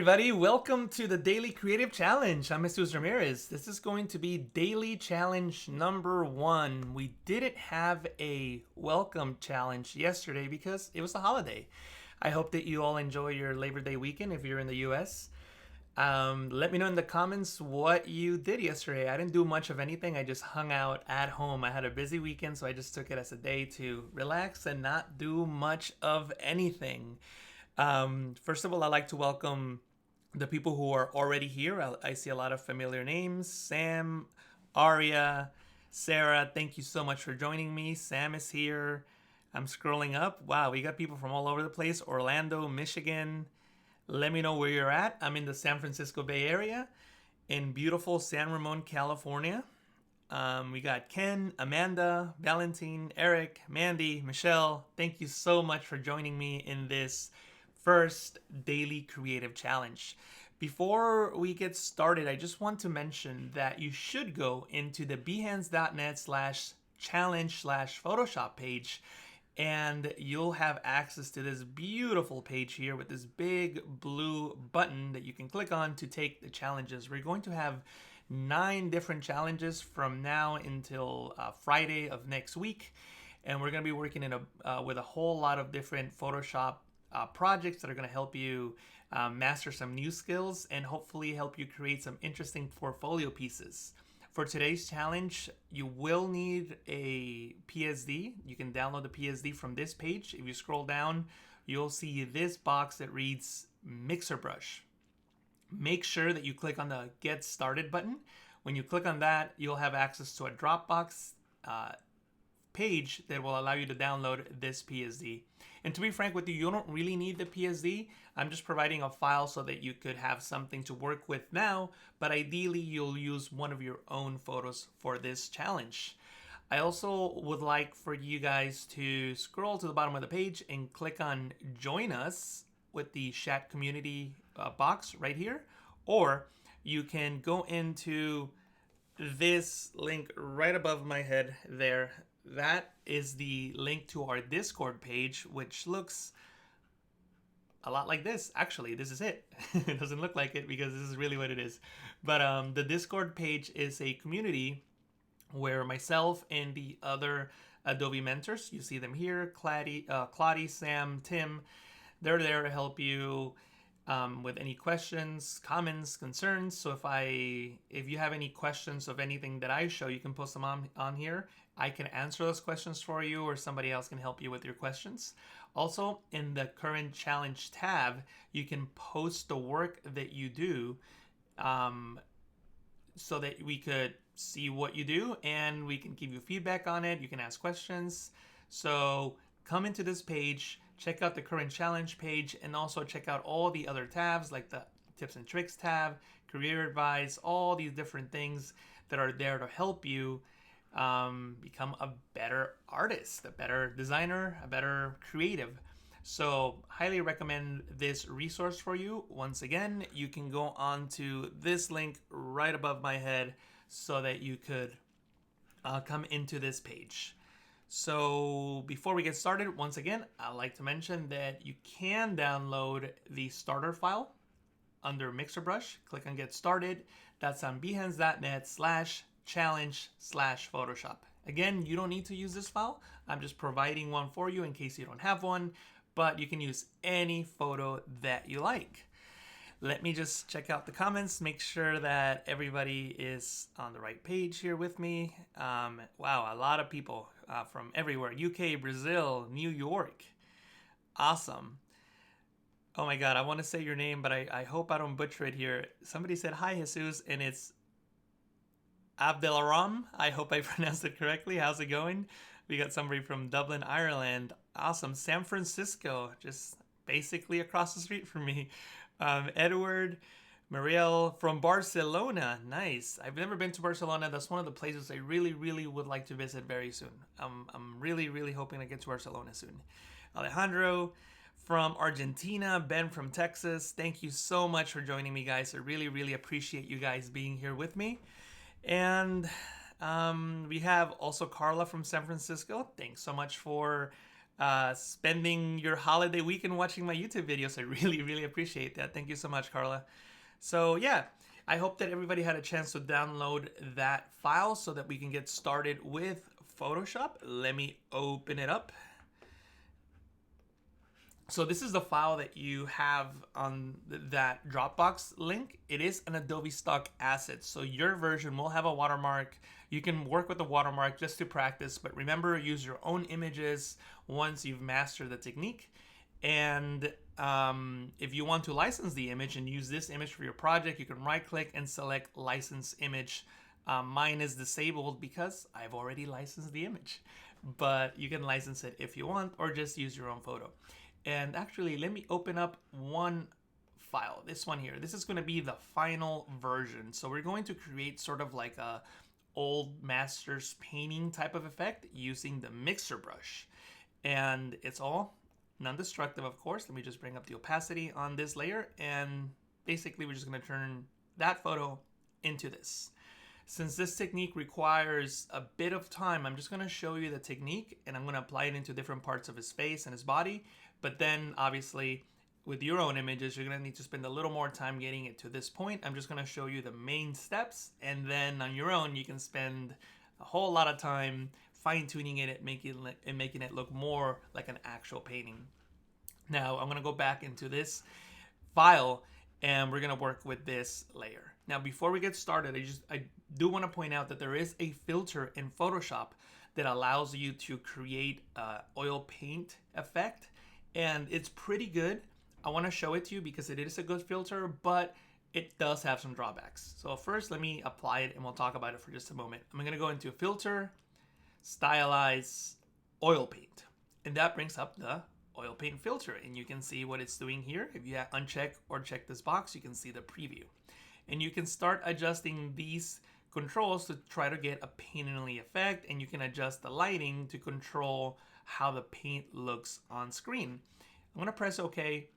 everybody. Welcome to the Daily Creative Challenge. I'm Jesus Ramirez. This is going to be Daily Challenge number 1. We didn't have a welcome challenge yesterday because it was a holiday. I hope that you all enjoy your Labor Day weekend if you're in the US. Let me know in the comments what you did yesterday. I didn't do much of anything. I just hung out at home. I had a busy weekend, so I just took it as a day to relax and not do much of anything. First of all, I'd like to welcome the people who are already here. I see a lot of familiar names. Sam, Aria, Sarah, thank you so much for joining me. Sam is here. I'm scrolling up. Wow, we got people from all over the place. Orlando, Michigan. Let me know where you're at. I'm in the San Francisco Bay Area in beautiful San Ramon, California. We got Ken, Amanda, Valentine, Eric, Mandy, Michelle. Thank you so much for joining me in this first daily creative challenge. Before we get started, I just want to mention that you should go into the behance.net/challenge/Photoshop page, and you'll have access to this beautiful page here with this big blue button that you can click on to take the challenges. We're going to have 9 different challenges from now until Friday of next week, and we're going to be working with a whole lot of different Photoshop projects that are going to help you master some new skills and hopefully help you create some interesting portfolio pieces. For today's challenge, you will need a PSD. You can download the PSD from this page. If you scroll down, you'll see this box that reads Mixer Brush. Make sure that you click on the Get Started button. When you click on that, you'll have access to a Dropbox page that will allow you to download this PSD. And to be frank with you, you don't really need the PSD. I'm just providing a file so that you could have something to work with now, but ideally you'll use one of your own photos for this challenge. I also would like for you guys to scroll to the bottom of the page and click on Join Us with the chat community box right here, or you can go into this link right above my head there. That is the link to our Discord page, which looks a lot like this. Actually, this is it. It doesn't look like it because this is really what it is. But the Discord page is a community where myself and the other Adobe mentors, you see them here, Claudia, Sam, Tim, they're there to help you with any questions, comments, concerns. So if you have any questions of anything that I show, you can post them on here. I can answer those questions for you, or somebody else can help you with your questions. Also, in the current challenge tab, you can post the work that you do so that we could see what you do and we can give you feedback on it. You can ask questions. So come into this page, check out the current challenge page, and also check out all the other tabs like the tips and tricks tab, career advice, all these different things that are there to help you become a better artist, a better designer, a better creative. So highly recommend this resource for you. Once again, you can go on to this link right above my head so that you could come into this page. So before we get started, once again, I'd like to mention that you can download the starter file under Mixer Brush. Click on Get Started. That's on behance.net/challenge/Photoshop. Again, you don't need to use this file. I'm just providing one for you in case you don't have one, but you can use any photo that you like. Let me just check out the comments, make sure that everybody is on the right page here with me. Wow, a lot of people from everywhere. UK, Brazil, New York. Awesome. Oh my God, I want to say your name, but I hope I don't butcher it here. Somebody said, hi, Jesus, and it's Abdelaram. I hope I pronounced it correctly. How's it going? We got somebody from Dublin, Ireland. Awesome. San Francisco, just basically across the street from me. Edward, Marielle from Barcelona. Nice. I've never been to Barcelona. That's one of the places I really, really would like to visit very soon. I'm really, really hoping to get to Barcelona soon. Alejandro from Argentina. Ben from Texas. Thank you so much for joining me, guys. I really, really appreciate you guys being here with me. And we have also Carla from San Francisco. Thanks so much for spending your holiday weekend watching my YouTube videos. I really, really appreciate that. Thank you so much, Carla. So yeah, I hope that everybody had a chance to download that file so that we can get started with Photoshop. Let me open it up. So this is the file that you have on that Dropbox link. It is an Adobe stock asset. So your version will have a watermark. You can work with the watermark just to practice, but remember, use your own images once you've mastered the technique. And if you want to license the image and use this image for your project, you can right click and select license image. Mine is disabled because I've already licensed the image, but you can license it if you want, or just use your own photo. And actually, let me open up one file, this one here. This is going to be the final version. So we're going to create sort of like a old master's painting type of effect using the mixer brush. And it's all non-destructive, of course. Let me just bring up the opacity on this layer. And basically, we're just going to turn that photo into this. Since this technique requires a bit of time, I'm just going to show you the technique and I'm going to apply it into different parts of his face and his body. But then obviously with your own images, you're going to need to spend a little more time getting it to this point. I'm just going to show you the main steps, and then on your own, you can spend a whole lot of time fine-tuning it and making it look more like an actual painting. Now I'm going to go back into this file and we're going to work with this layer. Now, before we get started, I do want to point out that there is a filter in Photoshop that allows you to create an oil paint effect. And it's pretty good. I want to show it to you because it is a good filter, but it does have some drawbacks. So first, let me apply it and we'll talk about it for just a moment. I'm going to go into Filter, Stylize, Oil Paint. And that brings up the oil paint filter. And you can see what it's doing here. If you uncheck or check this box, you can see the preview. And you can start adjusting these controls to try to get a painterly effect. And you can adjust the lighting to control how the paint looks on screen. I'm going to press OK,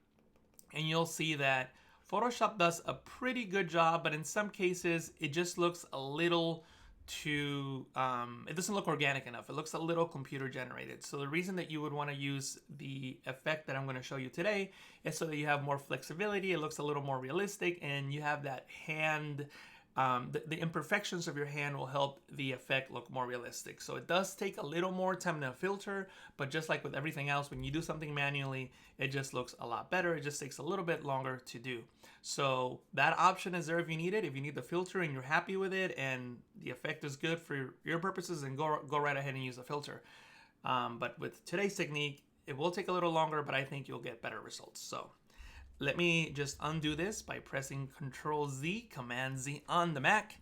and you'll see that Photoshop does a pretty good job, but in some cases it just looks a little too, it doesn't look organic enough. It looks a little computer generated. So the reason that you would want to use the effect that I'm going to show you today is so that you have more flexibility. It looks a little more realistic, and you have that hand, the imperfections of your hand will help the effect look more realistic. So it does take a little more time to filter, but just like with everything else, when you do something manually, it just looks a lot better. It just takes a little bit longer to do. So that option is there if you need it. If you need the filter and you're happy with it and the effect is good for your purposes, then go right ahead and use the filter. But with today's technique, it will take a little longer, but I think you'll get better results. So let me just undo this by pressing Control Z, Command Z on the Mac,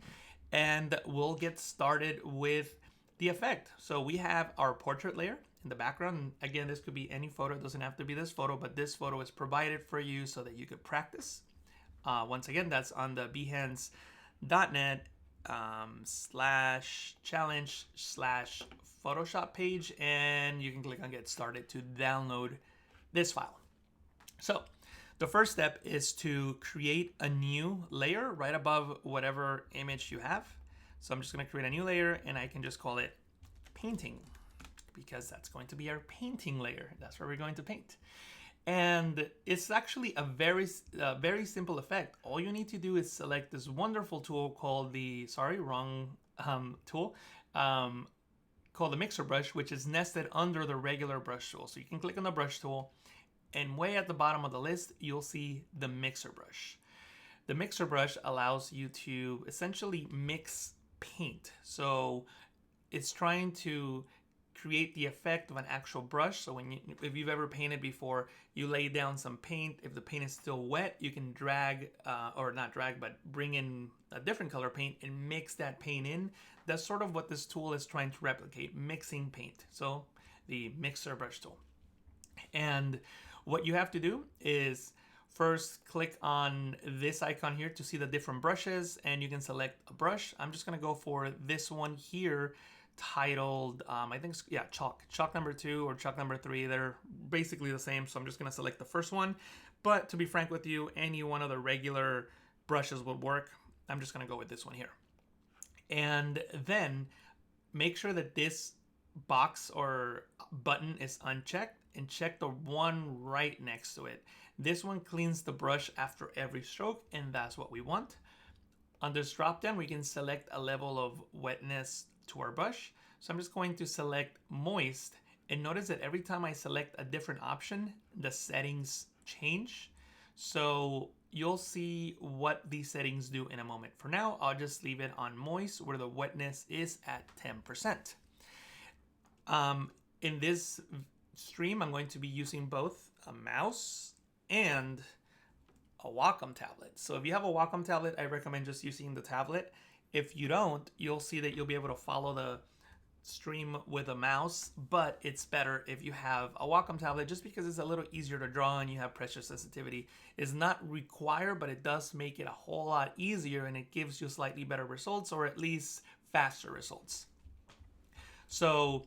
and we'll get started with the effect. So we have our portrait layer in the background. Again, this could be any photo. It doesn't have to be this photo, but this photo is provided for you so that you could practice. Once again, that's on the behance.net /challenge/Photoshop page, and you can click on Get Started to download this file. So the first step is to create a new layer right above whatever image you have. So I'm just going to create a new layer, and I can just call it painting, because that's going to be our painting layer. That's where we're going to paint. And it's actually a very simple effect. All you need to do is select this wonderful tool called the, called the mixer brush, which is nested under the regular brush tool. So you can click on the brush tool, and way at the bottom of the list, you'll see the mixer brush. The mixer brush allows you to essentially mix paint. So it's trying to create the effect of an actual brush. So if you've ever painted before, you lay down some paint. If the paint is still wet, you can drag, or not drag, but bring in a different color paint and mix that paint in. That's sort of what this tool is trying to replicate, mixing paint. So the mixer brush tool. And what you have to do is first click on this icon here to see the different brushes, and you can select a brush. I'm just gonna go for this one here, titled, I think, yeah, chalk number 2 or chalk number 3. They're basically the same, so I'm just gonna select the first one. But to be frank with you, any one of the regular brushes would work. I'm just gonna go with this one here. And then make sure that this box or button is unchecked and check the one right next to it. This one cleans the brush after every stroke, and that's what we want. On this drop down, we can select a level of wetness to our brush. So I'm just going to select moist, and notice that every time I select a different option, the settings change. So you'll see what these settings do in a moment. For now, I'll just leave it on moist where the wetness is at 10%. In this stream, I'm going to be using both a mouse and a Wacom tablet. So if you have a Wacom tablet, I recommend just using the tablet. If you don't, you'll see that you'll be able to follow the stream with a mouse, but it's better if you have a Wacom tablet just because it's a little easier to draw and you have pressure sensitivity. It's not required, but it does make it a whole lot easier, and it gives you slightly better results, or at least faster results. So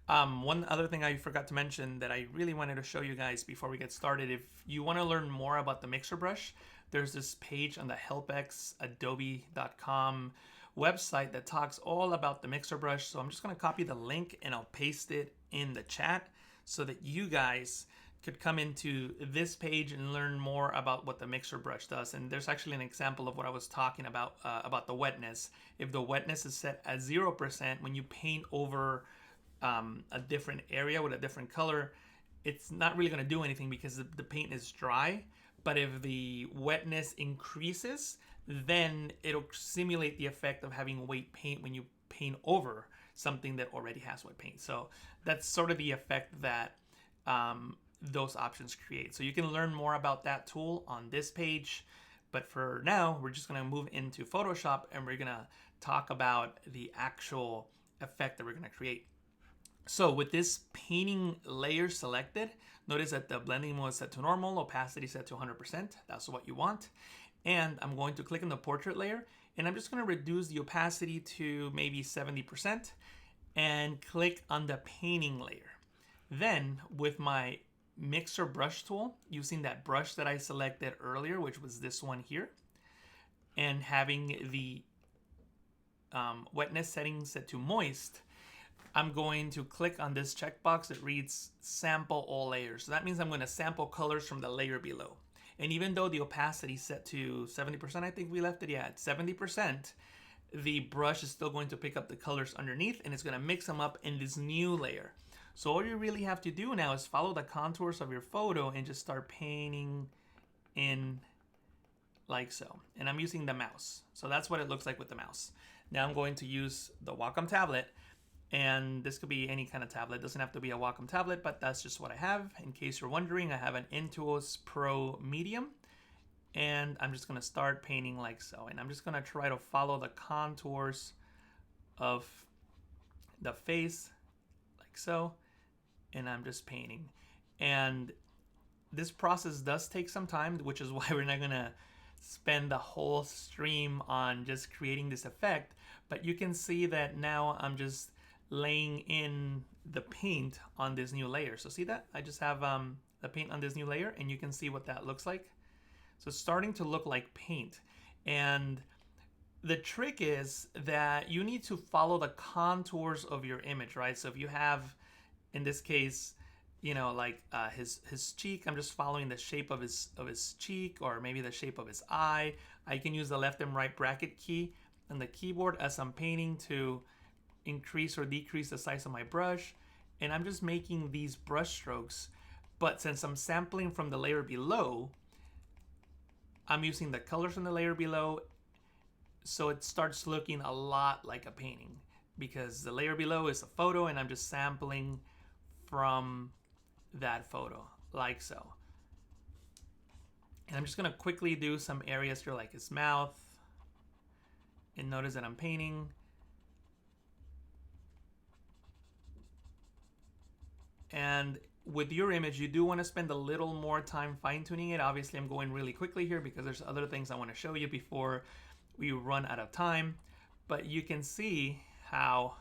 one other thing I forgot to mention that I really wanted to show you guys before we get started, if you want to learn more about the mixer brush, there's this page on the helpxadobe.com website that talks all about the mixer brush. So I'm just going to copy the link and I'll paste it in the chat so that you guys could come into this page and learn more about what the mixer brush does. And there's actually an example of what I was talking about the wetness. If the wetness is set at 0%, when you paint over a different area with a different color, it's not really going to do anything because the paint is dry. But if the wetness increases, then it'll simulate the effect of having wet paint when you paint over something that already has wet paint. So that's sort of the effect that those options create. So you can learn more about that tool on this page. But for now, we're just going to move into Photoshop and we're going to talk about the actual effect that we're going to create. So with this painting layer selected, notice that the blending mode is set to normal, opacity set to 100%. That's what you want. And I'm going to click on the portrait layer, and I'm just going to reduce the opacity to maybe 70% and click on the painting layer. Then with my mixer brush tool, using that brush that I selected earlier, which was this one here, and having the wetness setting set to moist, I'm going to click on this checkbox that reads sample all layers. So that means I'm going to sample colors from the layer below. And even though the opacity is set to 70%, I think we left it at 70%, the brush is still going to pick up the colors underneath and it's going to mix them up in this new layer. So all you really have to do now is follow the contours of your photo and just start painting in like so. And I'm using the mouse. So that's what it looks like with the mouse. Now I'm going to use the Wacom tablet. And this could be any kind of tablet. It doesn't have to be a Wacom tablet, but that's just what I have. In case you're wondering, I have an Intuos Pro Medium. And I'm just going to start painting like so. And I'm just going to try to follow the contours of the face like so. And I'm just painting. And this process does take some time, which is why we're not going to spend the whole stream on just creating this effect. But you can see that now I'm just laying in the paint on this new layer. So see that? I just have the paint on this new layer, and you can see what that looks like. So it's starting to look like paint. And the trick is that you need to follow the contours of your image, right? So if you have, in this case, you know, like his cheek, I'm just following the shape of his cheek, or maybe the shape of his eye. I can use the left and right bracket key on the keyboard as I'm painting to increase or decrease the size of my brush. And I'm just making these brush strokes. But since I'm sampling from the layer below, I'm using the colors from the layer below, so it starts looking a lot like a painting because the layer below is a photo and I'm just sampling from that photo like so. And I'm just gonna quickly do some areas here like his mouth, and notice that I'm painting. And with your image, you do want to spend a little more time fine-tuning it. Obviously, I'm going really quickly here because there's other things I want to show you before we run out of time. But you can see how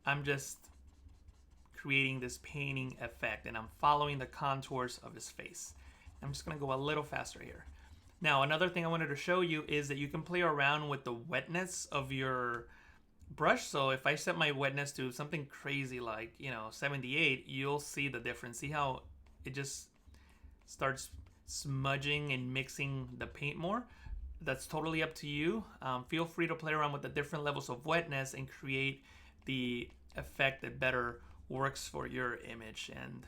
I'm just creating this painting effect, and I'm following the contours of his face. I'm just going to go a little faster here. Now, another thing I wanted to show you is that you can play around with the wetness of your brush. So if I set my wetness to something crazy like, 78, you'll see the difference. See how it just starts smudging and mixing the paint more? That's totally up to you. Feel free to play around with the different levels of wetness and create the effect that better works for your image. And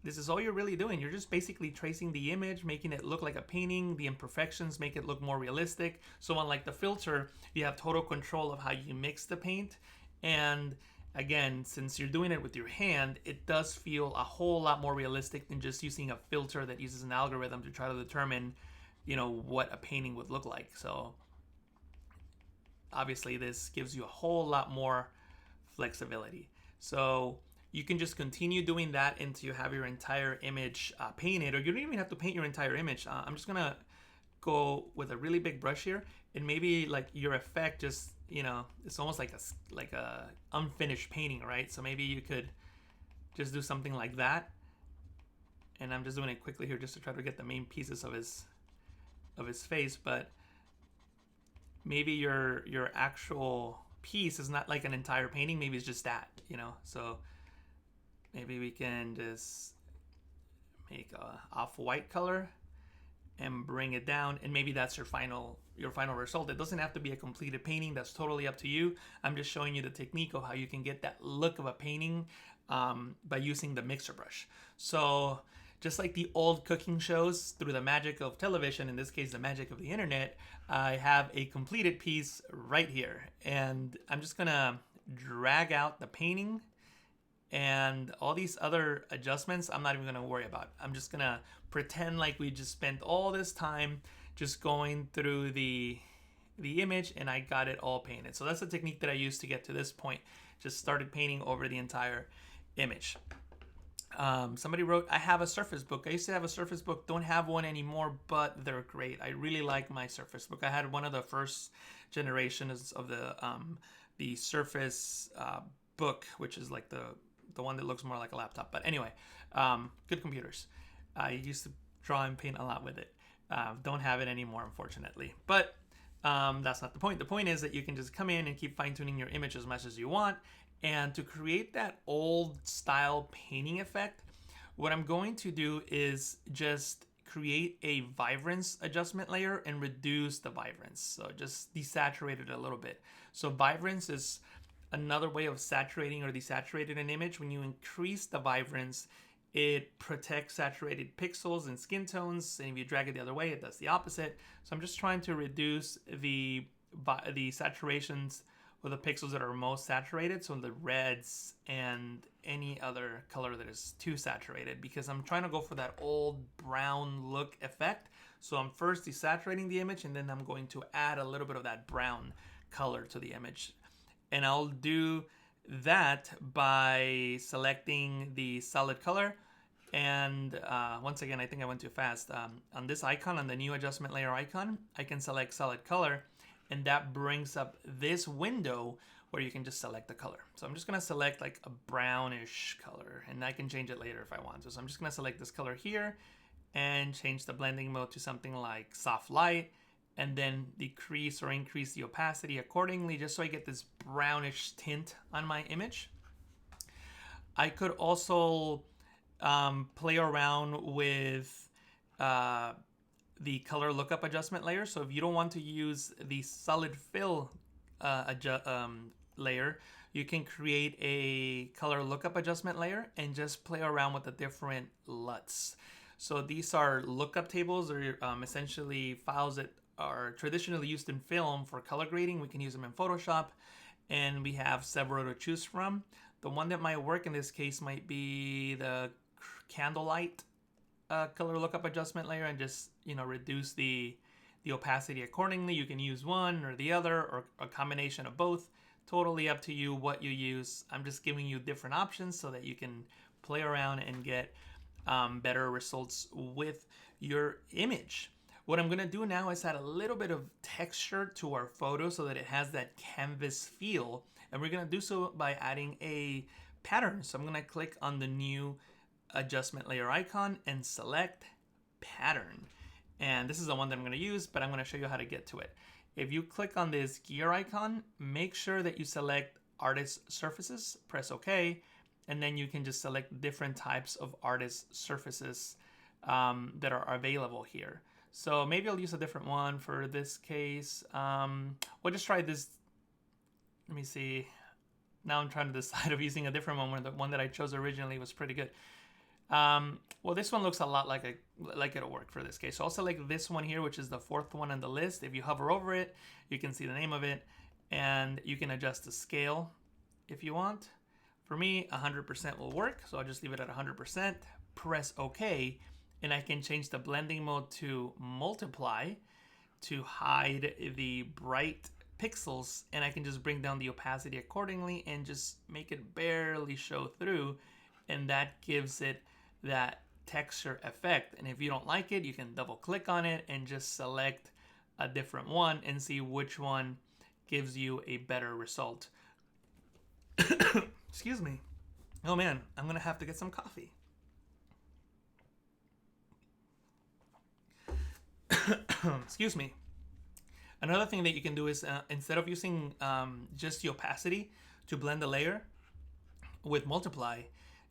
this is all you're really doing. You're just basically tracing the image, making it look like a painting. The imperfections make it look more realistic. So unlike the filter, you have total control of how you mix the paint. And again, since you're doing it with your hand, it does feel a whole lot more realistic than just using a filter that uses an algorithm to try to determine, what a painting would look like. So obviously this gives you a whole lot more flexibility. So you can just continue doing that until you have your entire image painted, or you don't even have to paint your entire image. I'm just gonna go with a really big brush here, and maybe like your effect just, it's almost like a unfinished painting, right? So maybe you could just do something like that. And I'm just doing it quickly here just to try to get the main pieces of his face, but maybe your actual piece is not like an entire painting, maybe it's just that, so maybe we can just make a off-white color and bring it down, and maybe that's your final result. It doesn't have to be a completed painting. That's totally up to you. I'm just showing you the technique of how you can get that look of a painting by using the mixer brush. So just like the old cooking shows, through the magic of television, in this case the magic of the internet, I have a completed piece right here, and I'm just gonna drag out the painting. And all these other adjustments, I'm not even gonna worry about. I'm just gonna pretend like we just spent all this time just going through the image, and I got it all painted. So that's the technique that I used to get to this point. Just started painting over the entire image. Somebody wrote, I have a Surface Book. I used to have a Surface Book, don't have one anymore, but they're great. I really like my Surface Book. I had one of the first generations of the Surface Book, which is like the one that looks more like a laptop. But anyway, good computers. I used to draw and paint a lot with it. Don't have it anymore, unfortunately. But that's not the point. The point is that you can just come in and keep fine-tuning your image as much as you want. And to create that old style painting effect, what I'm going to do is just create a vibrance adjustment layer and reduce the vibrance. So just desaturate it a little bit. So vibrance is another way of saturating or desaturating an image. When you increase the vibrance, it protects saturated pixels and skin tones, and if you drag it the other way, it does the opposite. So I'm just trying to reduce the saturations or the pixels that are most saturated, so the reds and any other color that is too saturated, because I'm trying to go for that old brown look effect. So I'm first desaturating the image, and then I'm going to add a little bit of that brown color to the image. And I'll do that by selecting the solid color. And once again, I think I went too fast. On this icon, on the new adjustment layer icon, I can select solid color, and that brings up this window where you can just select the color. So I'm just gonna select like a brownish color, and I can change it later if I want to. So I'm just gonna select this color here and change the blending mode to something like soft light, and then decrease or increase the opacity accordingly, just so I get this brownish tint on my image. I could also play around with the color lookup adjustment layer. So if you don't want to use the solid fill layer, you can create a color lookup adjustment layer and just play around with the different LUTs. So these are lookup tables, or essentially files that are traditionally used in film for color grading. We can use them in Photoshop, and we have several to choose from. The one that might work in this case might be the candlelight color lookup adjustment layer, and just reduce the opacity accordingly. You can use one or the other, or a combination of both. Totally up to you what you use. I'm just giving you different options so that you can play around and get better results with your image. What I'm gonna do now is add a little bit of texture to our photo so that it has that canvas feel. And we're gonna do so by adding a pattern. So I'm gonna click on the new adjustment layer icon and select pattern. And this is the one that I'm gonna use, but I'm gonna show you how to get to it. If you click on this gear icon, make sure that you select artist surfaces, press OK, and then you can just select different types of artist surfaces that are available here. So maybe I'll use a different one for this case. We'll just try this. Let me see. Now I'm trying to decide of using a different one when the one that I chose originally was pretty good. Well, this one looks a lot like it'll work for this case. So I'll select this one here, which is the fourth one on the list. If you hover over it, you can see the name of it, and you can adjust the scale if you want. For me, 100% will work, so I'll just leave it at 100%, press OK, and I can change the blending mode to multiply to hide the bright pixels, and I can just bring down the opacity accordingly and just make it barely show through, and that gives it that texture effect. And if you don't like it, you can double click on it and just select a different one and see which one gives you a better result. Excuse me. Oh man, I'm gonna have to get some coffee. Excuse me. Another thing that you can do is instead of using just the opacity to blend the layer with multiply,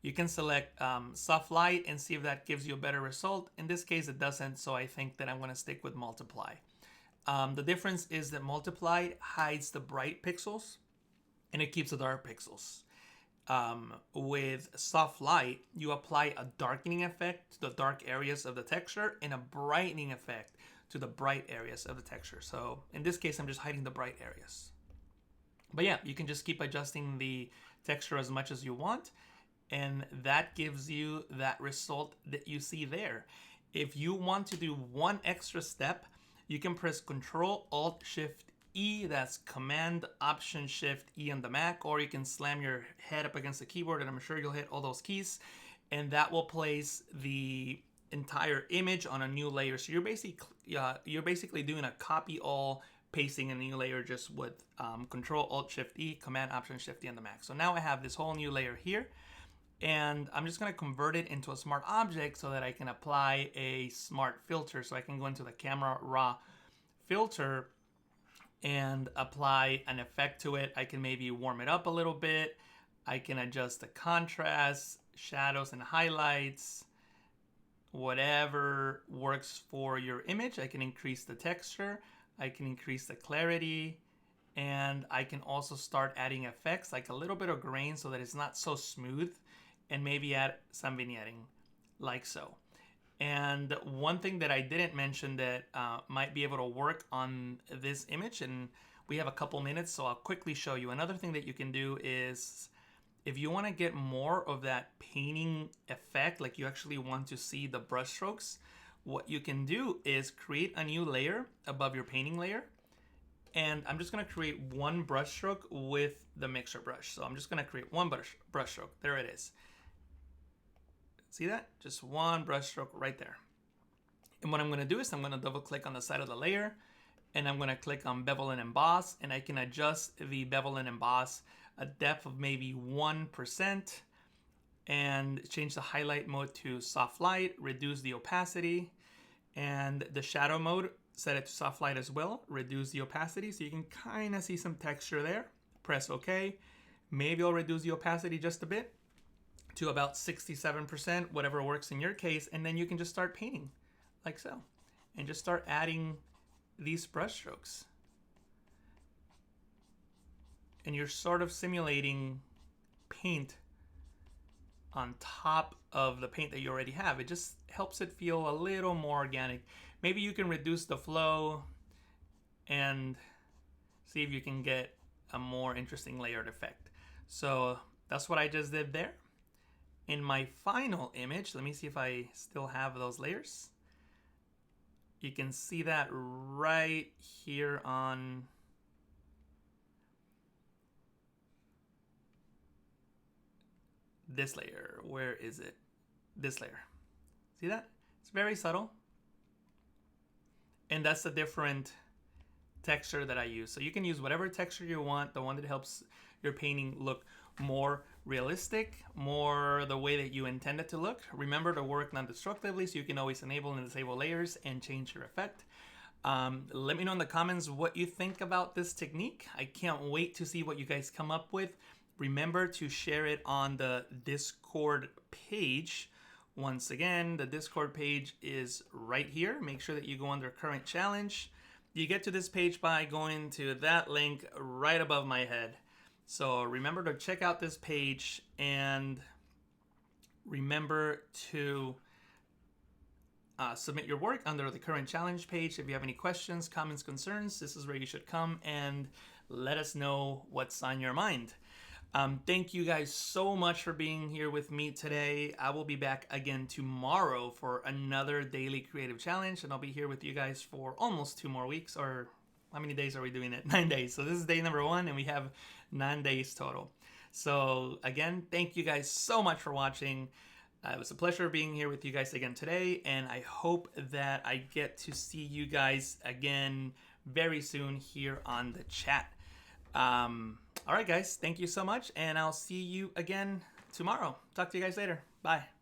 you can select soft light and see if that gives you a better result. In this case, it doesn't, so I think that I'm going to stick with multiply. The difference is that multiply hides the bright pixels and it keeps the dark pixels. With soft light, you apply a darkening effect to the dark areas of the texture and a brightening effect to the bright areas of the texture. So in this case, I'm just hiding the bright areas. But yeah, you can just keep adjusting the texture as much as you want, and that gives you that result that you see there. If you want to do one extra step, you can press Control-Alt-Shift-E, that's Command-Option-Shift-E on the Mac, or you can slam your head up against the keyboard, and I'm sure you'll hit all those keys, and that will place the entire image on a new layer. So you're basically doing a copy all, pasting a new layer just with Control-Alt-Shift-E, Command-Option-Shift-E on the Mac. So now I have this whole new layer here, and I'm just going to convert it into a smart object so that I can apply a smart filter. So I can go into the camera raw filter and apply an effect to it. I can maybe warm it up a little bit. I can adjust the contrast, shadows and highlights, whatever works for your image. I can increase the texture, I can increase the clarity, and I can also start adding effects like a little bit of grain so that it's not so smooth, and maybe add some vignetting like so. And one thing that I didn't mention that might be able to work on this image, and we have a couple minutes, so I'll quickly show you. Another thing that you can do is if you want to get more of that painting effect, like you actually want to see the brush strokes, what you can do is create a new layer above your painting layer. And I'm just going to create one brush stroke with the mixer brush. So I'm just going to create one brush stroke. There it is. See that? Just one brush stroke right there. And what I'm going to do is I'm going to double click on the side of the layer, and I'm going to click on bevel and emboss, and I can adjust the bevel and emboss a depth of maybe 1%, and change the highlight mode to soft light, reduce the opacity, and the shadow mode, set it to soft light as well, reduce the opacity so you can kind of see some texture there. Press OK. Maybe I'll reduce the opacity just a bit to about 67%, whatever works in your case, and then you can just start painting like so, and just start adding these brush strokes. And you're sort of simulating paint on top of the paint that you already have. It just helps it feel a little more organic. Maybe you can reduce the flow and see if you can get a more interesting layered effect. So that's what I just did there. In my final image, let me see if I still have those layers. You can see that right here on this layer. Where is it? This layer. See that? It's very subtle. And that's a different texture that I use. So you can use whatever texture you want, the one that helps your painting look more realistic, more the way that you intend it to look. Remember to work non-destructively, so you can always enable and disable layers and change your effect. Let me know in the comments what you think about this technique. I can't wait to see what you guys come up with. Remember to share it on the Discord page. Once again, the Discord page is right here. Make sure that you go under current challenge. You get to this page by going to that link right above my head. So remember to check out this page, and remember to submit your work under the current challenge page. If you have any questions, comments, concerns, this is where you should come and let us know what's on your mind. Thank you guys so much for being here with me today. I will be back again tomorrow for another daily creative challenge, and I'll be here with you guys for almost 2 more weeks. Or how many days are we doing it? 9 days. So this is day number 1, and we have 9 days total. So again, thank you guys so much for watching. It was a pleasure being here with you guys again today, and I hope that I get to see you guys again very soon here on the chat. All right, guys, thank you so much, and I'll see you again tomorrow. Talk to you guys later. Bye.